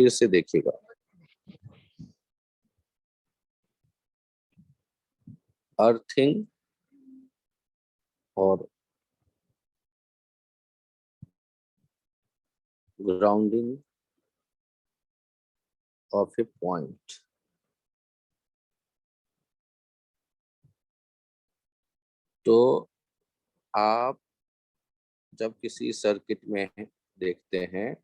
फिर से देखिएगा, अर्थिंग और ग्राउंडिंग ऑफ ए पॉइंट। तो आप जब किसी सर्किट में देखते हैं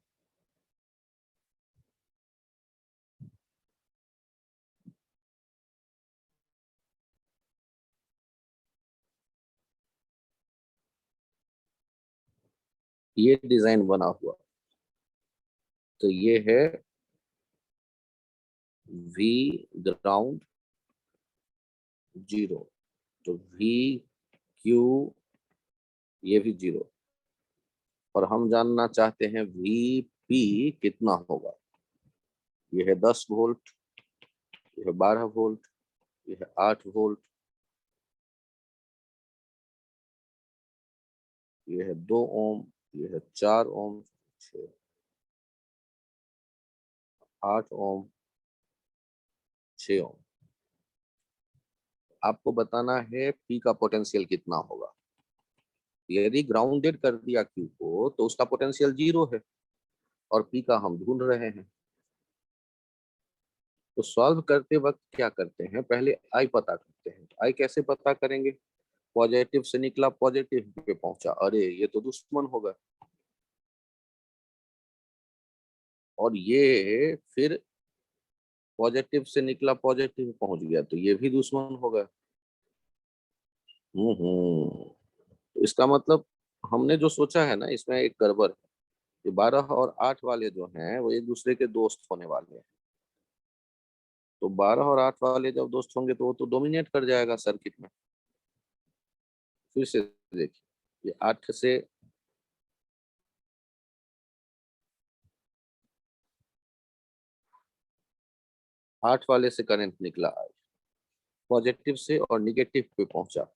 ये डिजाइन बना हुआ, तो ये है V ग्राउंड 0, तो V Q ये भी 0, और हम जानना चाहते हैं VP कितना होगा। ये है 10 वोल्ट, ये है 12 वोल्ट, ये है 8 वोल्ट, ये है 2 ओम, ये है 4 ओम, 6, 8 ओम, 6 ओम। आपको बताना है P का पोटेंशियल कितना होगा। यदि ग्राउंडेड कर दिया Q को तो उसका पोटेंशियल 0 है, और P का हम ढूंढ रहे हैं। तो सॉल्व करते वक्त क्या करते हैं, पहले I पता करते हैं। I कैसे पता करेंगे, पॉजिटिव से निकला पॉजिटिव पे पहुंचा, अरे ये तो दुश्मन होगा, और ये फिर पॉजिटिव से निकला पॉजिटिव पहुंच गया, तो ये भी दुश्मन होगा। तो इसका मतलब हमने जो सोचा है ना, इसमें एक गड़बड़ है। ये 12 और 8 वाले जो हैं वो एक दूसरे के दोस्त होने वाले हैं। तो 12 और 8 वाले जब दोस्त होंगे तो वो तो डोमिनेट कर जाएगा सर्किट में। फिर से देखिए, ये 8 से 8 वाले से करंट निकला, पॉजिटिव से और निगेटिव पे पहुंचा,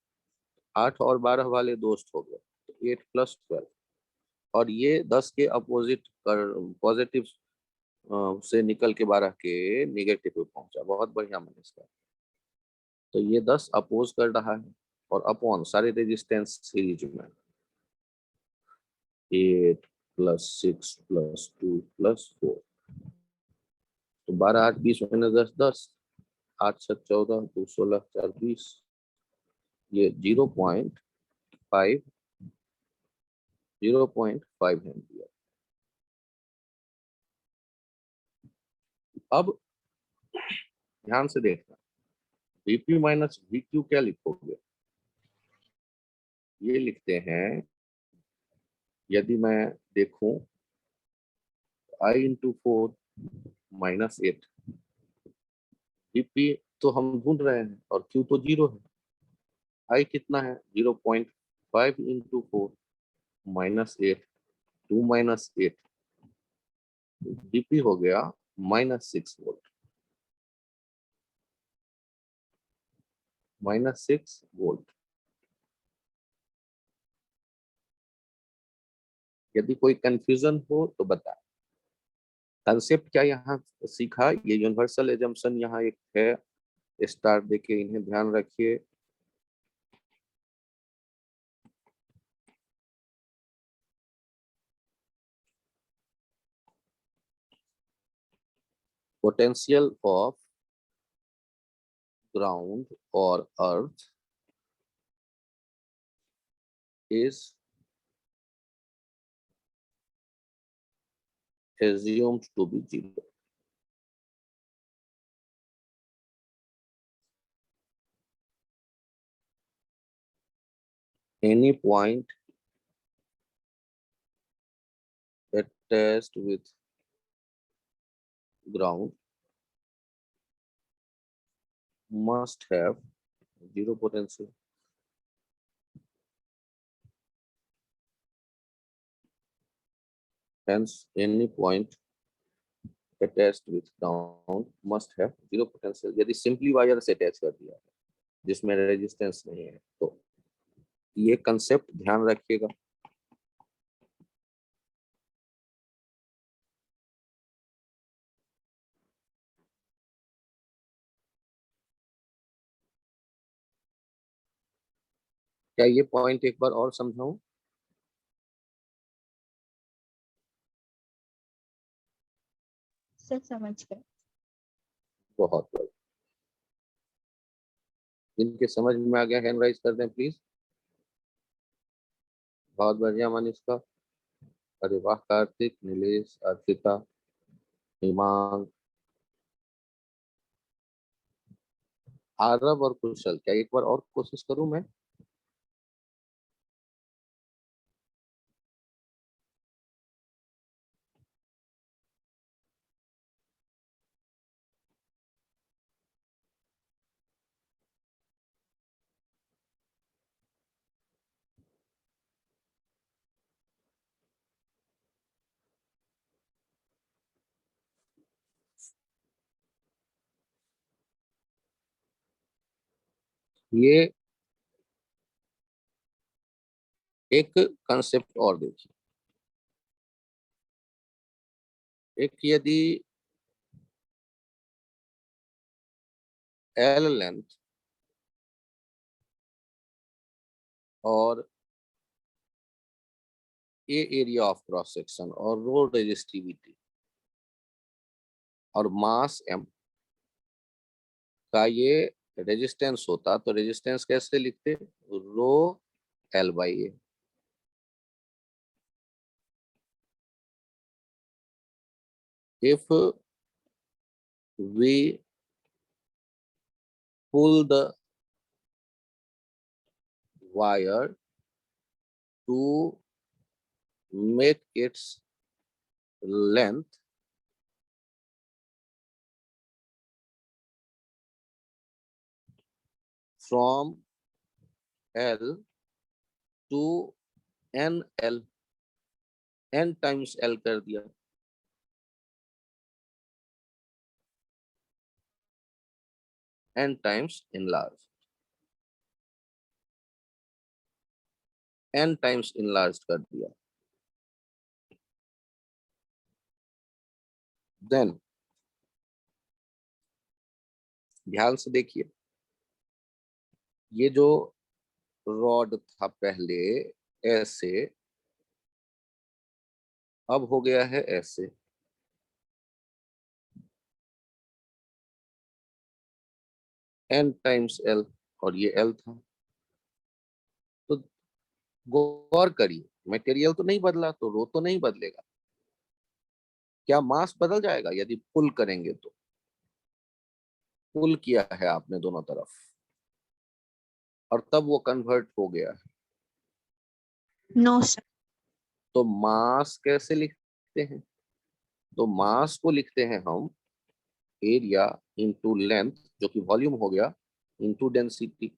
8 और 12 वाले दोस्त हो गए, तो 8 + 12, और ये 10 के अपोजिट कर पॉजिटिव से निकल के 12 के निगेटिव पे पहुंचा। बहुत बढ़िया मैंने इसका। तो ये 10 अपोज कर रहा है, और अपॉन सारे रेजिस्टेंस सीरीज में 8 + 6 + 2 + 4, तो 12 8 20 - 10 10, 8 7 14, 2 16, 4 20, ये 0.5 एम्पियर। अब ध्यान से देखना, Vp - Vq क्या लिखोगे। ये लिखते हैं, यदि मैं देखूं I × 4 - 8, Vp तो हम ढूंढ रहे हैं और Q तो 0 है। I कितना है, 0.5 × 4 - 8, 2 - 8, Vp हो गया -6 वोल्ट, -6 वोल्ट। यदि कोई कंफ्यूजन हो तो बताएं। कंसेप्ट क्या यहाँ सीखा, ये यूनिवर्सल एजम्पशन यहाँ एक है, स्टार देके इन्हें ध्यान रखिए। पोटेंशियल ऑफ ग्राउंड और अर्थ is assumed to be 0. Any point attached with ground must have 0 potential. Hence, any point attached with ground must have 0 potential. यदि सिंपली वायर से अटैच कर दिया है जिसमें रेजिस्टेंस नहीं है, तो ये कंसेप्ट ध्यान रखिएगा। क्या ये पॉइंट एक बार और समझाऊं? सर समझ गए। बहुत बढ़िया। जिनके समझ में आ गया हैंड राइज कर दें प्लीज। बहुत बढ़िया मनीषका। अरे वाह, कार्तिक, नीलेश, अर्पिता, हिमांग, आरव और कुशल। क्या एक बार और कोशिश करूं मैं? ये एक कंसेप्ट और देखिए। एक, यदि एल लेंथ और ए एरिया ऑफ क्रॉस सेक्शन और रो रेजिस्टिविटी और मास एम का ये रेजिस्टेंस होता, तो रेजिस्टेंस कैसे लिखते? रो L by A. if we pull the wire to make its length from L to NL, n times L कर दिया, n times enlarged, n times enlarged कर दिया, then ध्यान से देखिए, ये जो रॉड था पहले ऐसे, अब हो गया है ऐसे, n टाइम्स L, और ये L था। तो गौर करिए, मटेरियल तो नहीं बदला, तो रो तो नहीं बदलेगा। क्या मास बदल जाएगा यदि पुल करेंगे? तो पुल किया है आपने दोनों तरफ और तब वो कन्वर्ट हो गया है। No sir. तो मास कैसे लिखते हैं? तो मास को लिखते हैं हम एरिया इंटू लेंथ, जो कि वॉल्यूम हो गया, इंटू डेंसिटी।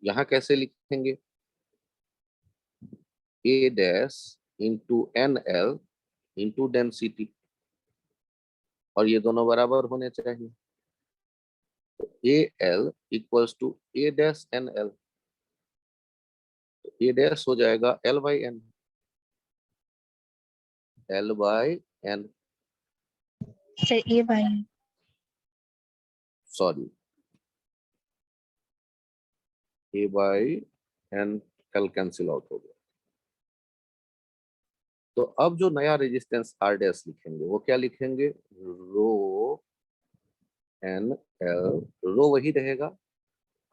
यहां कैसे लिखेंगे? A dash into N L into density, और ये दोनों बराबर होने चाहिए। तो A L equals to A dash N L, A dash हो जाएगा L by N, L by N, sir A by. Sorry, A by N, L cancel out हो गया। तो अब जो नया रेजिस्टेंस आर डैश लिखेंगे वो क्या लिखेंगे? रो एन एल, रो वही रहेगा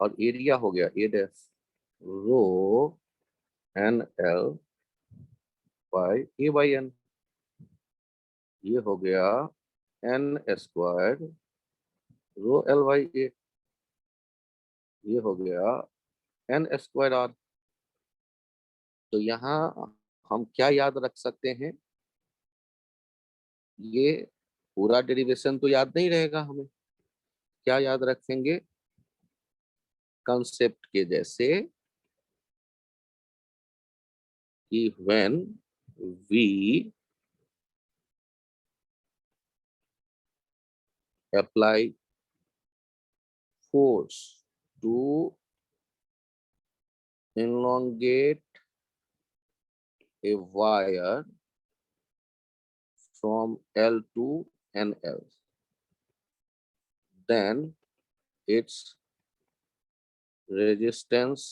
और एरिया हो गया A dash, rho N L by A by N, ये हो गया N square rho L by A, ये हो गया एन स्क्वायर आर। तो यहाँ हम क्या याद रख सकते हैं? ये पूरा डेरिवेशन तो याद नहीं रहेगा हमें, क्या याद रखेंगे? कंसेप्ट के जैसे कि when we apply force to elongate a wire from L to NL, then its resistance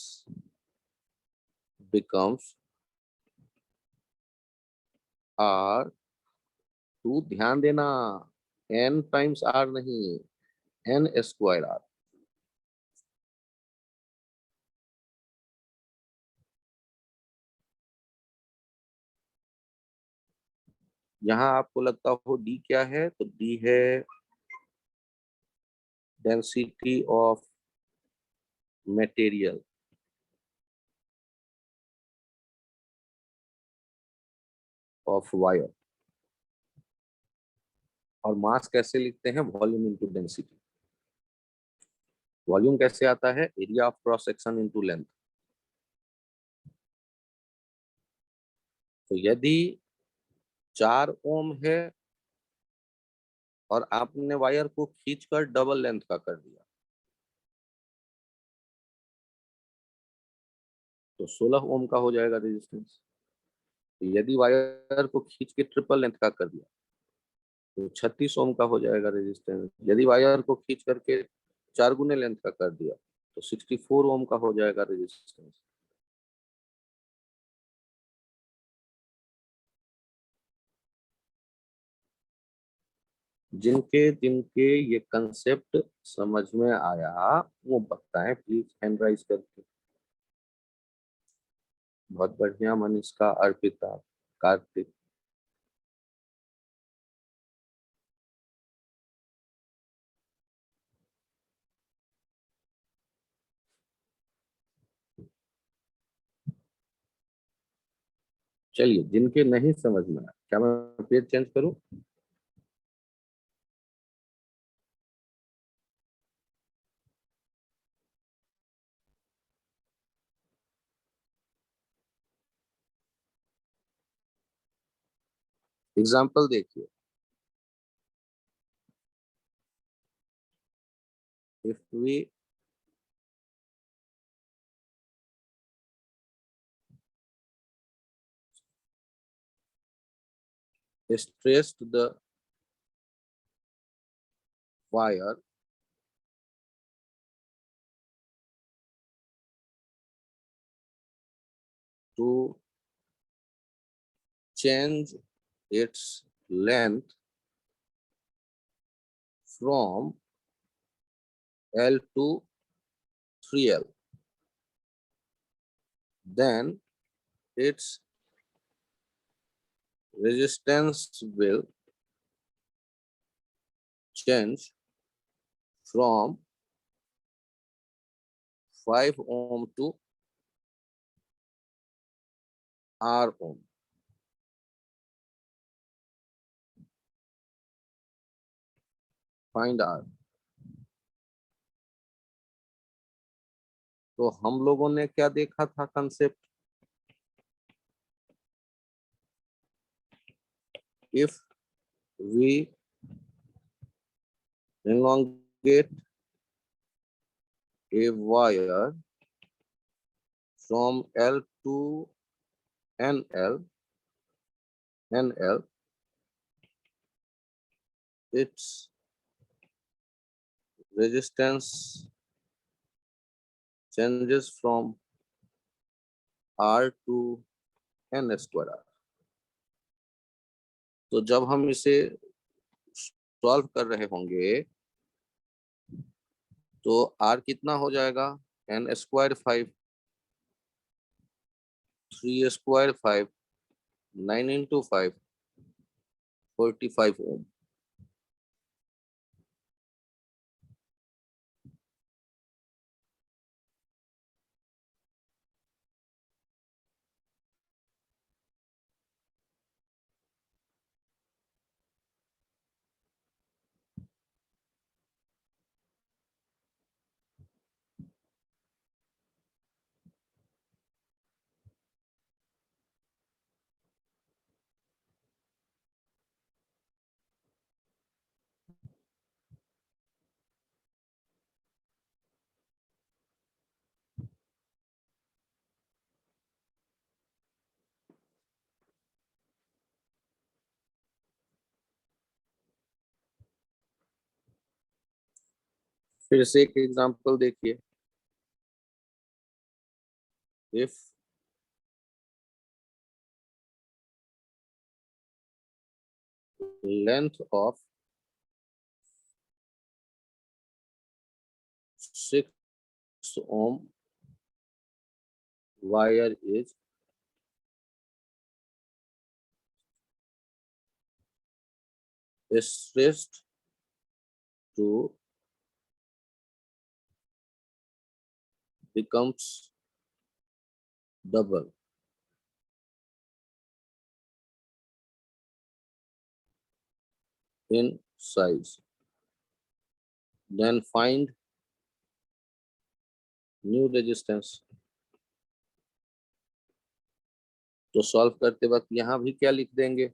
becomes R two, ध्यान देना, n टाइम्स R नहीं, n स्क्वायर R। यहाँ आपको लगता हो D क्या है, तो D है density of material of wire. और मास कैसे लिखते हैं, वॉल्यूम इनटू डेंसिटी। वॉल्यूम कैसे आता है, area of cross section into length. तो यदि 4 ओम है और आपने वायर को खींचकर डबल लेंथ का कर दिया, तो 16 ओम का हो जाएगा रेजिस्टेंस। तो यदि वायर को खींच के ट्रिपल लेंथ का कर दिया, तो 36 ओम का हो जाएगा रेजिस्टेंस। यदि वायर को खींच करके 4 गुने लेंथ का कर दिया, तो 64 ओम का हो जाएगा रेजिस्टेंस। जिनके जिनके ये कंसेप्ट समझ में आया वो बताएं प्लीज, हैंड राइज करके। बहुत बढ़िया, मनीषा, अर्पिता, कार्तिक। चलिए, जिनके नहीं समझ में आया, क्या मैं पेज चेंज करूं? एग्जाम्पल देखिए। If we stressed the wire to change its length from L to 3L, then its resistance will change from 5 ohm to R ohm. Find R. तो हम लोगों ने क्या देखा था concept? If we elongate a wire from L to NL, its resistance changes from R to N square R। तो जब हम इसे सॉल्व कर रहे होंगे तो R कितना हो जाएगा, N स्क्वायर 5, 3 स्क्वायर 5, 9 इंटू 5, 45 ओम। फिर से एक एग्जांपल देखिए। if length of 6 ohm wire is stretched to becomes double in size, then find new resistance. तो सॉल्व करते वक्त यहां भी क्या लिख देंगे,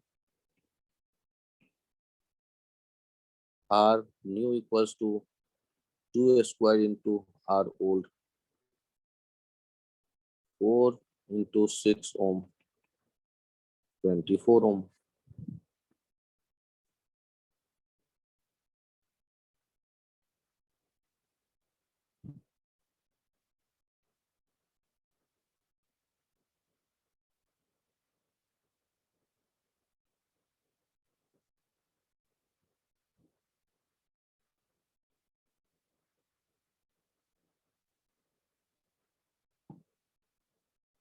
R new equals to 2 square into R old 4 into 6 ohm 24 ohm.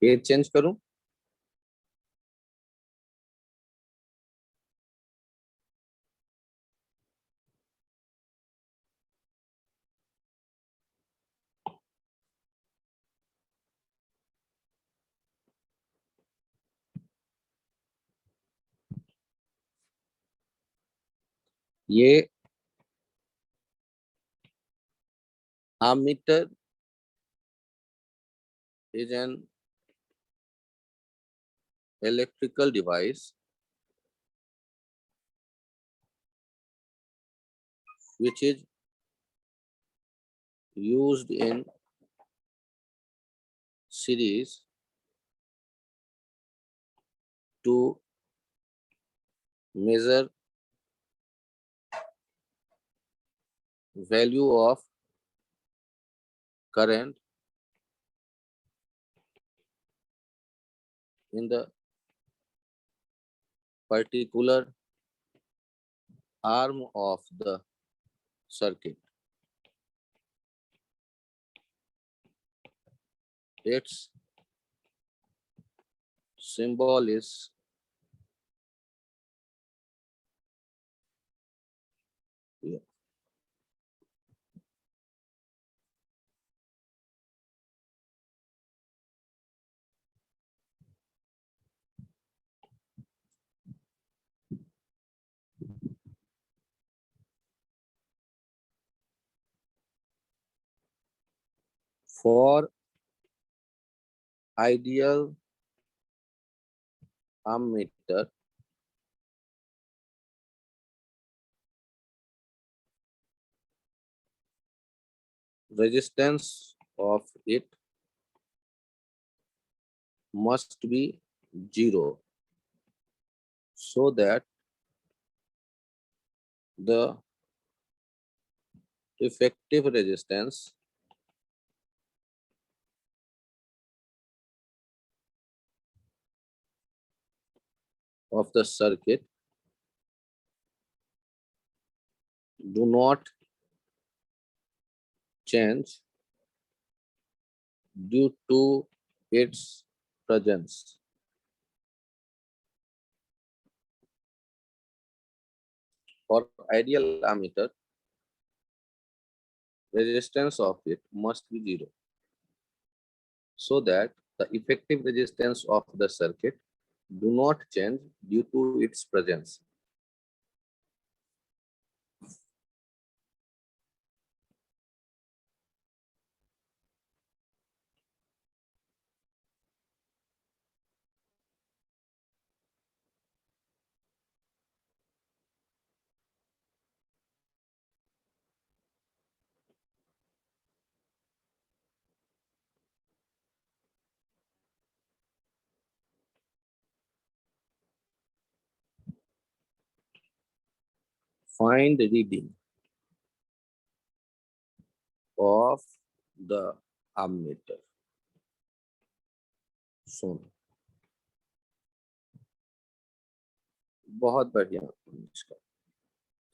Page change करूं, ये ammeter is an electrical device which is used in series to measure value of current in the particular arm of the circuit. Its symbol is here. For ideal ammeter, resistance of it must be 0 so that the effective resistance of the circuit do not change due to its presence. For ideal ammeter, resistance of it must be 0 so that the effective resistance of the circuit do not change due to its presence. Find the reading of the ammeter. सुन, बहुत बढ़िया।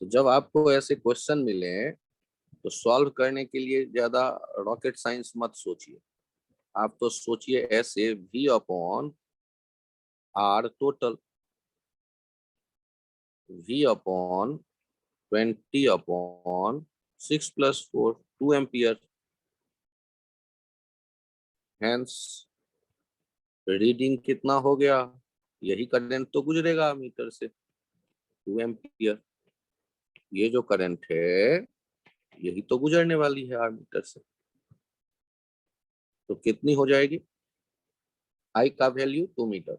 तो जब आपको ऐसे question मिले तो solve करने के लिए ज्यादा रॉकेट साइंस मत सोचिए। आप तो सोचिए ऐसे V upon R total, V upon 20 upon 6 + 4 2 ampere. Hence reading कितना हो गया, यही करंट तो गुजरेगा मीटर से, 2 एम्पियर। ये जो करंट है यही तो गुजरने वाली है मीटर से। तो कितनी हो जाएगी, आई का वैल्यू 2 मीटर।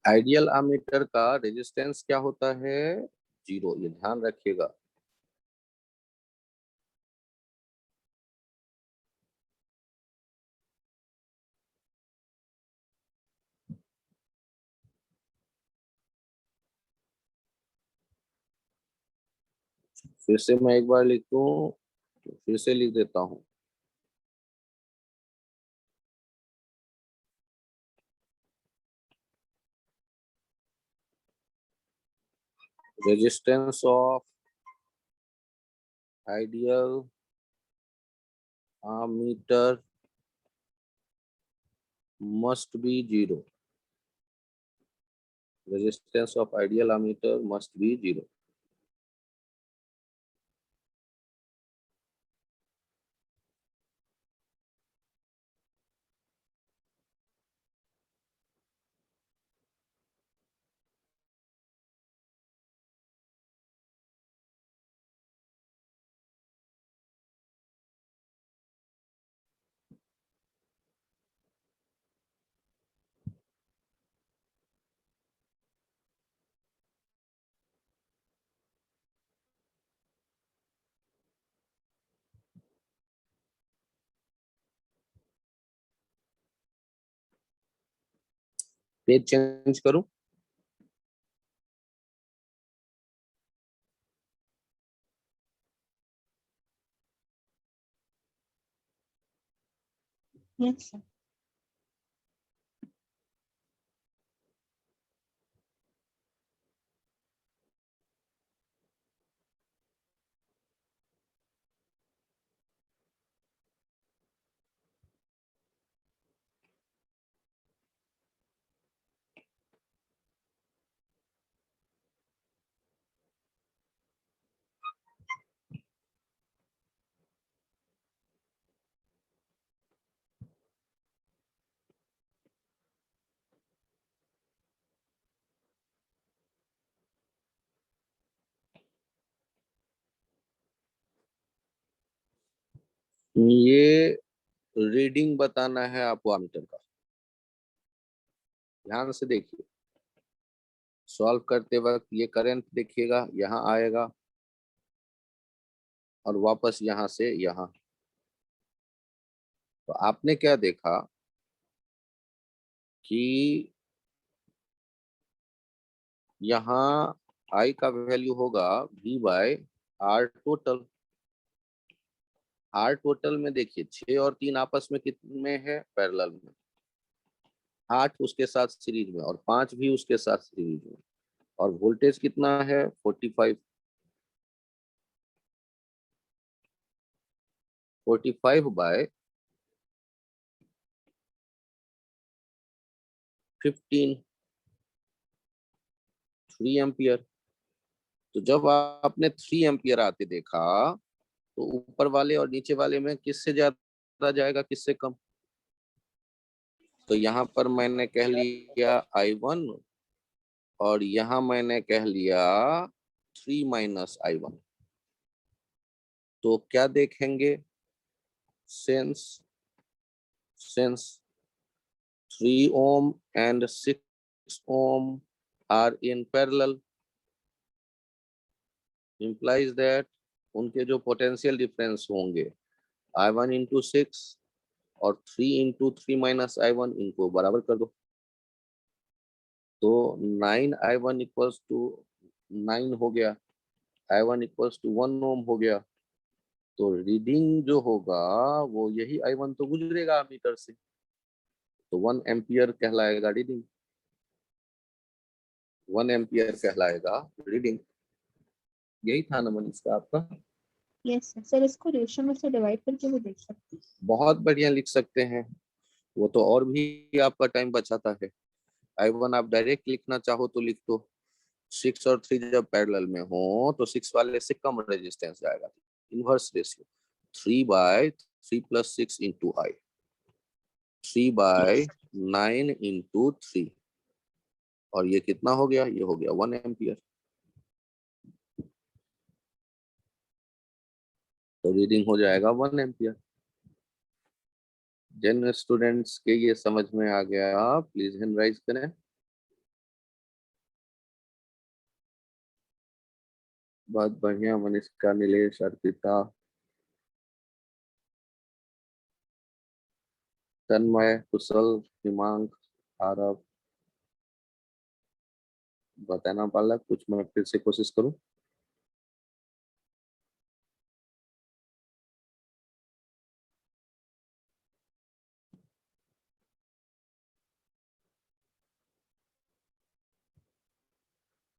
आइडियल एमीटर का रेजिस्टेंस क्या होता है, 0, ये ध्यान रखिएगा। फिर से मैं एक बार लिख दूं, फिर से लिख देता हूँ। Resistance of ideal ammeter must be 0. Resistance of ideal ammeter must be 0. Page change करूं, Yes, sir. ये रीडिंग बताना है आपको एमीटर का। ध्यान से देखिए, सॉल्व करते वक्त ये करंट देखिएगा, यहाँ आएगा और वापस यहाँ से यहाँ। तो आपने क्या देखा कि यहाँ आई का वैल्यू होगा V/R टोटल। आर टोटल में देखिए 6 और 3 आपस में कितने है, पैरेलल में। 8 उसके साथ सीरीज में और 5 भी उसके साथ सीरीज में। और वोल्टेज कितना है, 45। 45/15 3 एम्पियर। तो जब आपने 3 एम्पियर आते देखा तो ऊपर वाले और नीचे वाले में किससे ज्यादा जाएगा, किससे कम। तो यहाँ पर मैंने कह लिया I1 और यहाँ मैंने कह लिया 3 - I1। तो क्या देखेंगे, since 3 ohm and 6 ohm are in parallel, implies that उनके जो पोटेंशियल डिफरेंस होंगे I1 into 6 और 3 into 3 minus I1, इनको बराबर कर दो। तो 9I1 इक्वल्स टू 9 हो गया, I1 इक्वल्स टू 1 ओम हो गया। तो रीडिंग जो होगा वो यही I1 तो गुजरेगा मीटर से, तो 1 एम्पियर कहलाएगा रीडिंग, 1 एम्पियर कहलाएगा रीडिंग। यही था ना मनीष का आपका? यस सर, इसको रेशियो में से डिवाइड करके भी देख सकते हैं। बहुत बढ़िया लिख सकते हैं, वो तो और भी आपका टाइम बचाता है। I1 आप डायरेक्ट लिखना चाहो तो लिख दो, 6 और 3 जब पैरेलल में हो तो 6 वाले से कम रेजिस्टेंस जाएगा, इनवर्स रेशियो 3/3 + 6 × I, 3/9 × 3, और ये कितना हो गया? ये हो गया 1 एम्पियर। तो रीडिंग हो जाएगा 1 एम्पियर। जिन स्टूडेंट्स के ये समझ में आ गया प्लीज हैंड राइज करें। बहुत बढ़िया मनीषा, नीलेश, अर्पिता, तन्मय, कुशल, हिमांक, आरव, बताना पाला कुछ, मैं फिर से कोशिश करूं।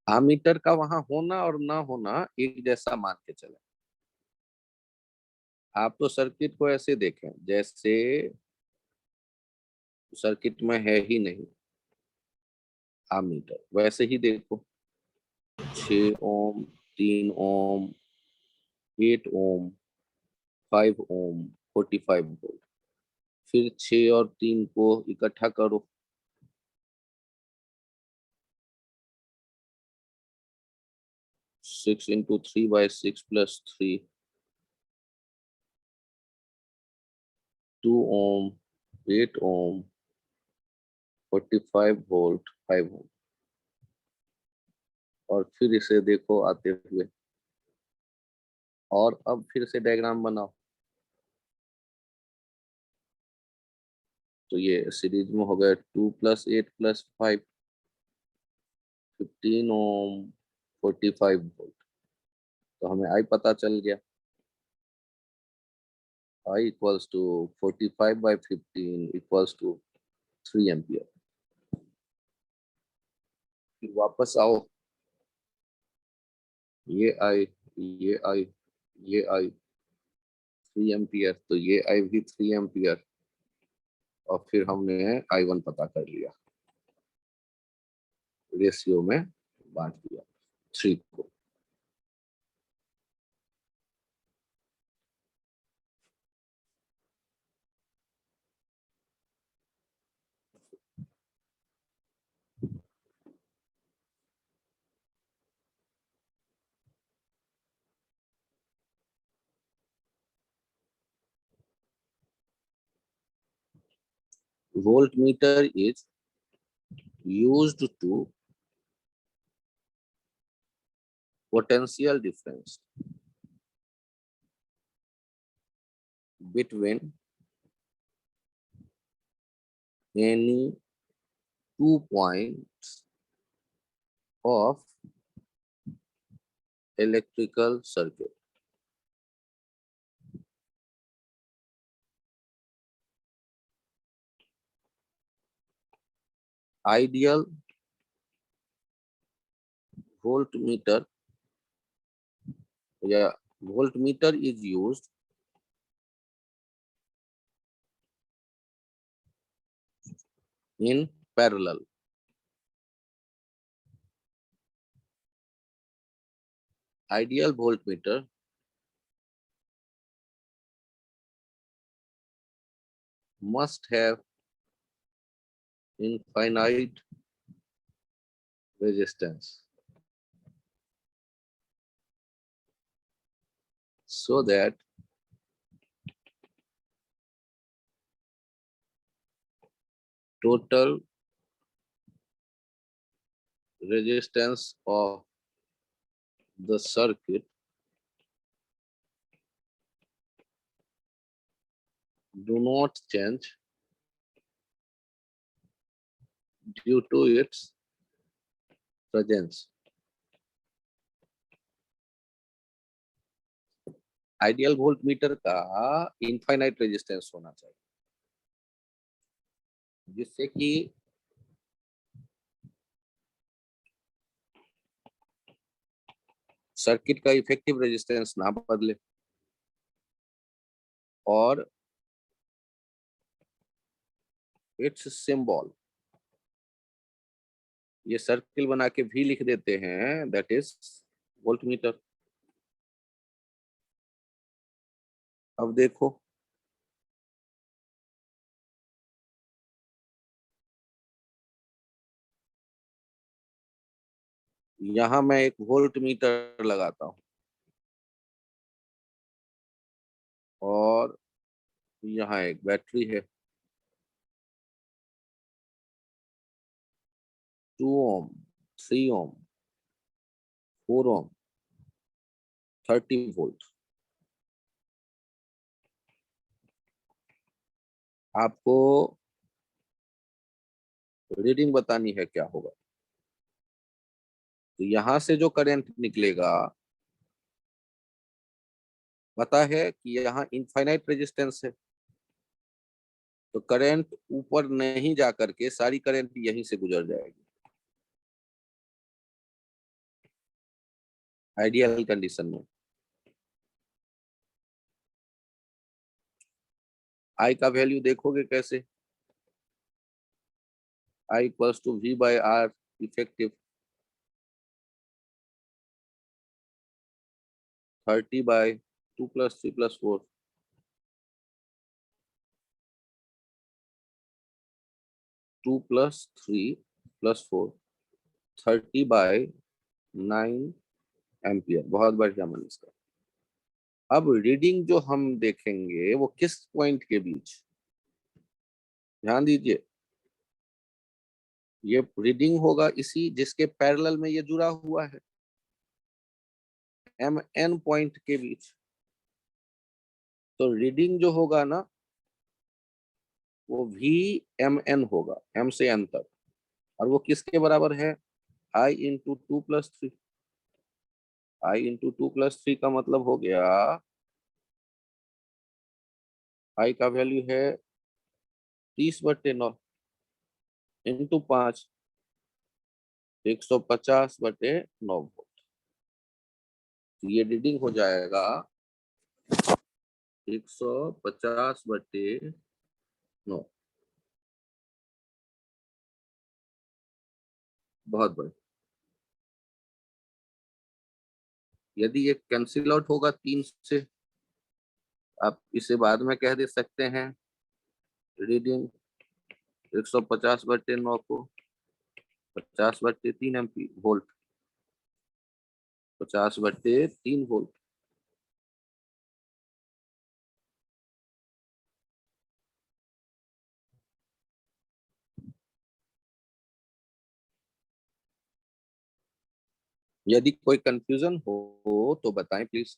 आमीटर का वहां होना और ना होना एक जैसा मान के चले। आप तो सर्किट को ऐसे देखें जैसे सर्किट में है ही नहीं आमीटर, वैसे ही देखो। 6 ओम, 3 ओम, 8 ओम, 5 ओम, 45 वोल्ट। फिर 6 और 3 को इकट्ठा करो, 6 × 3/6 + 3, 2 ओम, 8 ओम, 45 वोल्ट, 5 ओम। और फिर इसे देखो आते हुए, और अब फिर से डायग्राम बनाओ। तो ये सीरीज में हो गया 2 + 8 + 5, 15 ओम, 45 वोल्ट। तो हमें आई पता चल गया, I equals to 45/15 equals to 3 ampere. फिर वापस आओ, ये आई, ये आई, ये आई 3 एम्पियर, तो ये आई भी 3 एम्पियर। और फिर हमने I1 पता कर लिया, रेशियो में बांट दिया 3 को। Voltmeter is used to potential difference between any 2 points of electrical circuit. Ideal voltmeter, yeah, voltmeter is used in parallel. Ideal voltmeter must have infinite resistance so that total resistance of the circuit do not change due to its presence. Ideal volt meter का infinite resistance होना चाहिए, जिससे कि circuit का effective resistance ना बदले और it's symbol, ये सर्किल बना के भी लिख देते हैं, दैट इज वोल्ट मीटर। अब देखो यहां मैं एक वोल्ट मीटर लगाता हूं और यहाँ एक बैटरी है 2 ओम, 3 ओम, 4 ओम, 30 वोल्ट। आपको रीडिंग बतानी है क्या होगा, तो यहां से जो करंट निकलेगा, पता है कि यहाँ इनफाइनाइट रेजिस्टेंस है, तो करंट ऊपर नहीं जा करके सारी करंट यहीं से गुजर जाएगी आइडियल कंडीशन में। आई का वैल्यू देखोगे कैसे, I equals to V by R effective 30 by 2 + 3 + 4, 2 + 3 + 4, 30 bye 9 ampere. बहुत बढ़िया मनीष का। अब रीडिंग जो हम देखेंगे वो किस पॉइंट के बीच, ध्यान दीजिए, ये रीडिंग होगा इसी जिसके पैरेलल में ये जुड़ा हुआ है, एम एन पॉइंट के बीच। तो रीडिंग जो होगा ना वो वी एम एन होगा, एम से एन तक, और वो किसके बराबर है, आई इंटू 2 + 3। आई इंटू 2 + 3 का मतलब हो गया, आई का वैल्यू है 30/9 इंटू 5, 150/9 वोल्ट। ये रीडिंग हो जाएगा 150/9। बहुत बढ़िया। यदि ये कैंसिल आउट होगा 3 से, आप इसे बाद में कह दे सकते हैं रीडिंग 150/9 को 50/3 एम्पी वोल्ट, 50/3 वोल्ट। यदि कोई कंफ्यूजन हो तो बताएं प्लीज।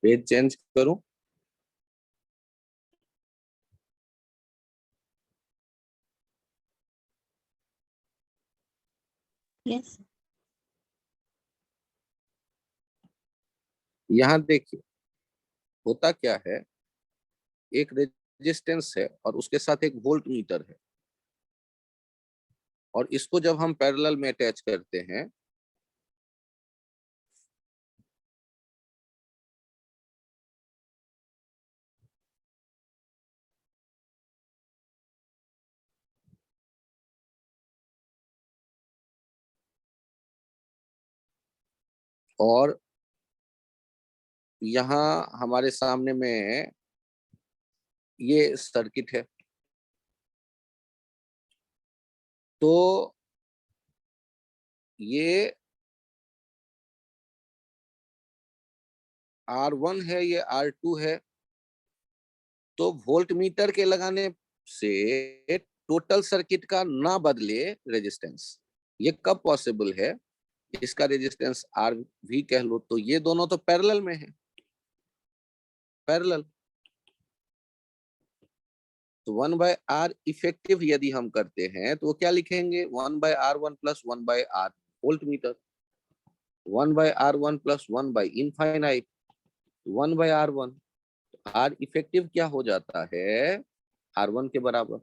पेज चेंज करूं, यस। यहां देखिए होता क्या है, एक रेजिस्टेंस है और उसके साथ एक वोल्ट मीटर है, और इसको जब हम पैरेलल में अटैच करते हैं और यहाँ हमारे सामने में ये सर्किट है। तो ये R1 है, ये R2 है। तो वोल्ट मीटर के लगाने से टोटल सर्किट का ना बदले रेजिस्टेंस, ये कब पॉसिबल है? इसका रेजिस्टेंस आर भी कह लो, तो ये दोनों तो पैरेलल में है, पैरेलल। तो 1/R इफेक्टिव यदि हम करते हैं तो क्या लिखेंगे? 1/R1 plus 1/R voltmeter, 1/R1 plus 1/इनफाइनाइट 1/R1। आर इफेक्टिव क्या हो जाता है? R1 के बराबर।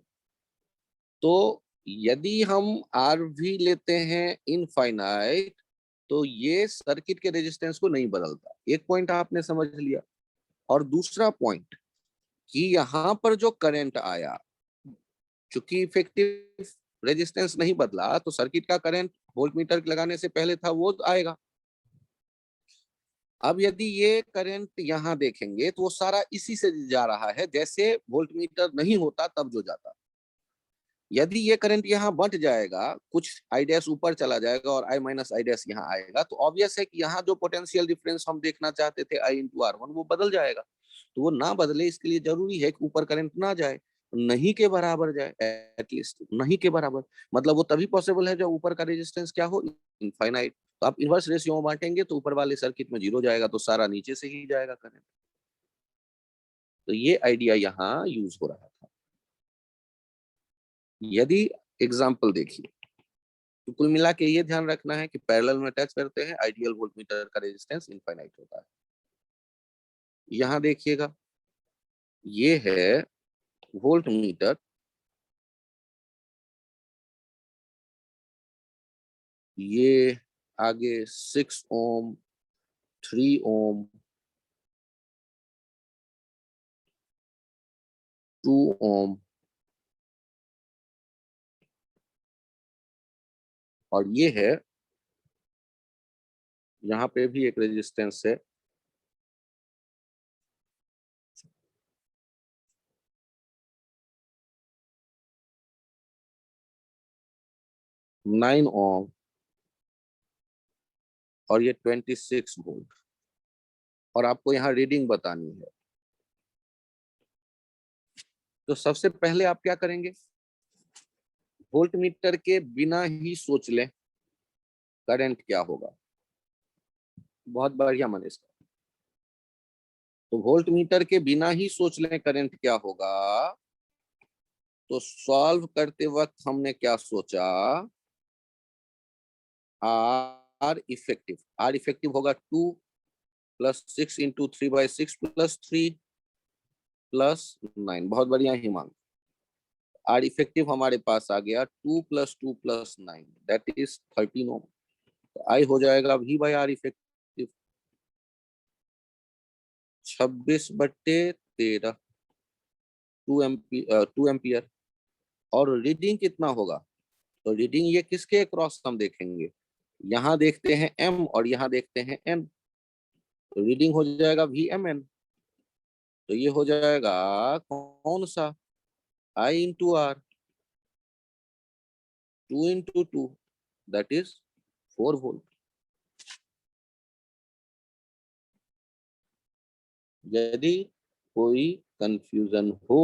तो यदि हम आर भी लेते हैं इनफाइनाइट, तो ये सर्किट के रेजिस्टेंस को नहीं बदलता। एक पॉइंट आपने समझ लिया। और दूसरा पॉइंट कि यहां पर जो करंट आया, चूंकि इफेक्टिव रेजिस्टेंस नहीं बदला, तो सर्किट का करंट वोल्टमीटर लगाने से पहले था वो आएगा। अब यदि ये करंट यहां देखेंगे तो वो सारा इसी से जा रहा है, जैसे वोल्टमीटर नहीं होता तब जो जाता। यदि ये करंट यहाँ बंट जाएगा, कुछ आई डैश ऊपर चला जाएगा और आई माइनस आई डैश यहाँ आएगा, तो ऑब्वियस है कि यहाँ जो पोटेंशियल डिफरेंस हम देखना चाहते थे I/R1, वो बदल जाएगा। तो वो ना बदले इसके लिए जरूरी है कि ऊपर करंट ना जाए, नहीं के बराबर जाए, एटलीस्ट नहीं के बराबर। मतलब वो तभी पॉसिबल है जब ऊपर का रेजिस्टेंस क्या हो? इनफाइनाइट। तो आप इनवर्स रेशियो में बांटेंगे तो ऊपर वाले सर्किट में 0 जाएगा, तो सारा नीचे से ही जाएगा करंट। तो ये आइडिया यहाँ यूज हो रहा था। यदि एग्जाम्पल देखिए, तो कुल मिला के ये ध्यान रखना है कि पैरेलल में टच करते हैं, आइडियल वोल्टमीटर का रेजिस्टेंस इनफाइनाइट होता है। यहां देखिएगा, ये है वोल्टमीटर, ये आगे 6 ओम, 3 ओम, 2 ओम, और ये है, यहाँ पे भी एक रेजिस्टेंस है 9 ओम, और ये 26 वोल्ट। और आपको यहाँ रीडिंग बतानी है। तो सबसे पहले आप क्या करेंगे? वोल्टमीटर के बिना ही सोच लें करंट क्या होगा। बहुत बढ़िया मनीष। तो वोल्ट मीटर के बिना ही सोच लें करंट क्या होगा। तो सॉल्व करते वक्त हमने क्या सोचा? आर इफेक्टिव होगा 2 प्लस 6 इंटू 3/6 प्लस 3 प्लस 9। बहुत बढ़िया हिमांग। आर इफेक्टिव हमारे पास आ गया 2 प्लस 2 प्लस 9, दैट इज 13 ओम। तो आई हो जाएगा V/R इफेक्टिव 26/13, 2 एम्पियर। और रीडिंग कितना होगा? तो रीडिंग ये किसके क्रॉस हम देखेंगे? यहाँ देखते हैं M और यहाँ देखते हैं N, तो रीडिंग हो जाएगा VMN। तो ये हो जाएगा कौन सा? I/R, 2 × 2, that is 4 volt. यदि कोई कंफ्यूजन हो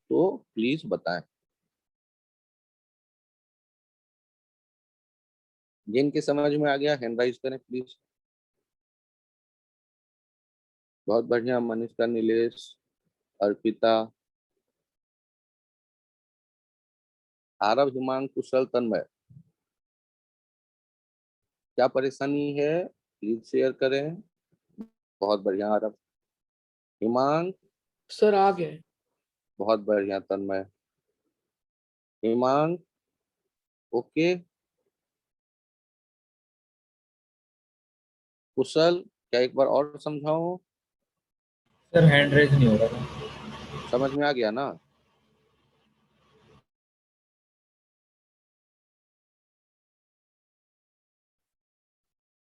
तो प्लीज बताएं। जिनके समझ में आ गया हैंड राइज करें प्लीज। बहुत बढ़िया मनीषा, नीलेश, अर्पिता, आरव, हिमांग, कुशल, तन्मय। क्या परेशानी है प्लीज शेयर करें। बहुत बढ़िया आरव। हिमांग। सर आ गए। बहुत बढ़िया तन्मय। हिमांग ओके। कुशल क्या एक बार और समझाओ? सर हैंड रेज नहीं हो रहा था। समझ में आ गया ना?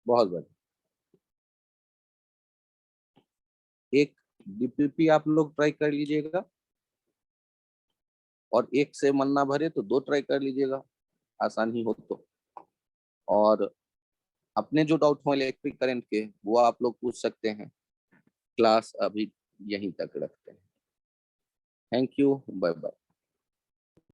बहुत बढ़िया। डीपीपी आप लोग ट्राई कर लीजिएगा, और एक से मन ना भरे तो 2 ट्राई कर लीजिएगा, आसानी हो तो। और अपने जो डाउट हो इलेक्ट्रिक करंट के, वो आप लोग पूछ सकते हैं। क्लास अभी यहीं तक रखते हैं। Thank you, bye bye.